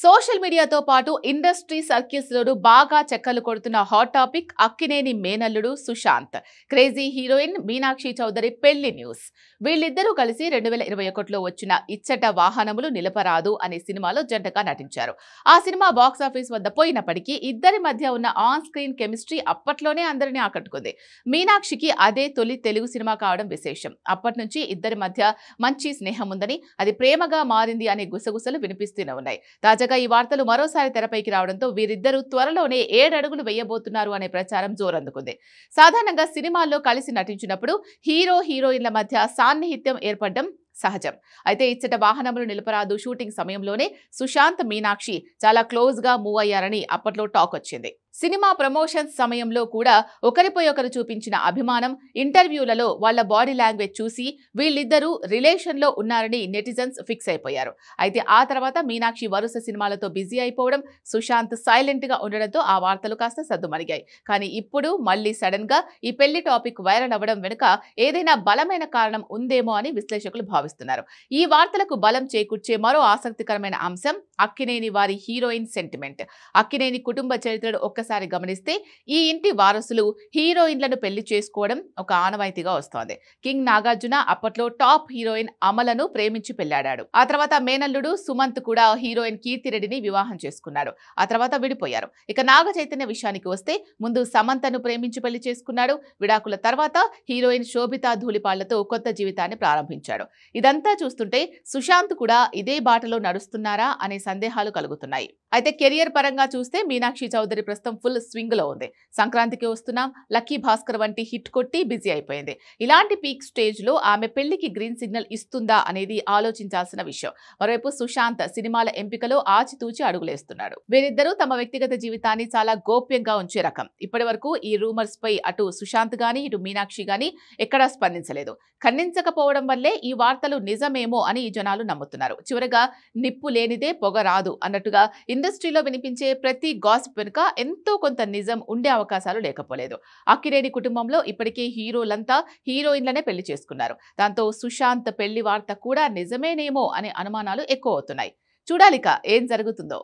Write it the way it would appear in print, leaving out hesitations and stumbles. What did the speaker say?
Social మీడియాతో పాటు industry circles లోనూ బాగా చెక్కలు కొడుతున్న హాట్ టాపిక్ అక్కినేని మేనల్లుడు సుశాంత్. క్రేజీ హీరోయిన్ మీనాక్షి చౌదరి పెళ్లి న్యూస్. వీళ్ళిద్దరూ కలిసి 2021లో వచ్చిన ఇచ్చట వాహనములు నిలపరాదు అనే సినిమాలో జంటగా నటించారు. ఆ సినిమా బాక్సాఫీస్ వద్ద పోయినప్పటికీ ఇద్దరి మధ్య ఉన్న ఆన్ స్క్రీన్ కెమిస్ట్రీ అప్పట్లోనే అందరినీ ఆకట్టుకుంది. మీనాక్షికి అదే తొలి తెలుగు సినిమా కావడం విశేషం. అప్పటి నుంచి ఇద్దరి మధ్య మంచి స్నేహం ఉందని, అది ప్రేమగా మారింది అనే గుసగుసలు వినిపిస్తూనే ఉన్నాయి. తాజాగా ఈ వార్తలు మరోసారి తెరపైకి రావడంతో వీరిద్దరూ త్వరలోనే 7 అడుగులు వేయబోతున్నారు అనే ప్రచారం జోరందుకుంది. సాధారణంగా సినిమాల్లో కలిసి నటించినప్పుడు హీరోయిన్ల మధ్య సాన్నిహిత్యం ఏర్పడడం సహజం. అయితే ఇచ్చట వాహనములు నిలపరాదు షూటింగ్ సమయంలోనే సుశాంత్, మీనాక్షి చాలా క్లోజ్ గా మూవ్ అయ్యారని అప్పట్లో టాక్ వచ్చింది. సినిమా ప్రమోషన్స్ సమయంలో కూడా ఒకరిపై ఒకరు చూపించిన అభిమానం, ఇంటర్వ్యూలలో వాళ్ళ బాడీ లాంగ్వేజ్ చూసి వీళ్ళిద్దరూ రిలేషన్ లో ఉన్నారని నెటిజన్స్ ఫిక్స్ అయిపోయారు. అయితే ఆ తర్వాత మీనాక్షి వరుస సినిమాలతో బిజీ అయిపోవడం, సుశాంత్ సైలెంట్ గా ఉండడంతో ఆ వార్తలు కాస్త సద్దుమణిగాయి. కానీ ఇప్పుడు మళ్ళీ సడన్ గా ఈ పెళ్లి టాపిక్ వైరల్ అవ్వడం వెనుక ఏదైనా బలమైన కారణం ఉందేమో అని విశ్లేషకులు భావిస్తున్నారు. ఈ వార్తలకు బలం చేకూర్చే మరో ఆసక్తికరమైన అంశం అక్కినేని వారి హీరోయిన్ సెంటిమెంట్. అక్కినేని కుటుంబ చరిత్రను ఒక్కసారి గమనిస్తే ఈ ఇంటి వారసులు హీరోయిన్లను పెళ్లి చేసుకోవడం ఒక ఆనవాయితీగా వస్తోంది. కింగ్ నాగార్జున అప్పట్లో టాప్ హీరోయిన్ అమలను ప్రేమించి పెళ్లాడాడు. ఆ తర్వాత మేనల్లుడు సుమంత్ కూడా హీరోయిన్ కీర్తిరెడ్డిని వివాహం చేసుకున్నాడు. ఆ తర్వాత విడిపోయారు. ఇక నాగ చైతన్య విషయానికి వస్తే ముందు సమంతను ప్రేమించి పెళ్లి చేసుకున్నాడు. విడాకుల తర్వాత హీరోయిన్ శోభితా ధూళిపాళ్లతో కొత్త జీవితాన్ని ప్రారంభించాడు. ఇదంతా చూస్తుంటే సుశాంత్ కూడా ఇదే బాటలో నడుస్తున్నారా అనే సందేహాలు కలుగుతున్నాయి. అయితే కెరియర్ పరంగా చూస్తే మీనాక్షి చౌదరి ప్రస్తుతం ఫుల్ స్వింగ్ లో ఉంది. సంక్రాంతికి వస్తున్నాం, లక్కీ భాస్కర్ వంటి హిట్ కొట్టి బిజీ అయిపోయింది. ఇలాంటి పీక్ స్టేజ్ లో ఆమె పెళ్లికి గ్రీన్ సిగ్నల్ ఇస్తుందా అనేది ఆలోచించాల్సిన విషయం. మరోవైపు సుశాంత్ సినిమాల ఎంపికలో ఆచితూచి అడుగులేస్తున్నాడు. వీరిద్దరూ తమ వ్యక్తిగత జీవితాన్ని చాలా గోప్యంగా ఉంచే రకం. ఇప్పటి వరకు ఈ రూమర్స్ పై అటు సుశాంత్ గాని ఇటు మీనాక్షి గాని ఎక్కడా స్పందించలేదు. ఖండించకపోవడం వల్లే ఈ వార్తలు నిజమేమో అని జనాలు నమ్ముతున్నారు. చివరగా నిప్పు లేనిదే పొగ రాదు అన్నట్టుగా ఇండస్ట్రీలో వినిపించే ప్రతి గాసిప్ వెనుక ఎంతో కొంత నిజం ఉండే అవకాశాలు లేకపోలేదు. అక్కినేని కుటుంబంలో ఇప్పటికే హీరోలంతా హీరోయిన్లనే పెళ్లి చేసుకున్నారు. దాంతో సుశాంత్ పెళ్లి వార్త కూడా నిజమేనేమో అనే అనుమానాలు ఎక్కువ అవుతున్నాయి. చూడాలిక ఏం జరుగుతుందో.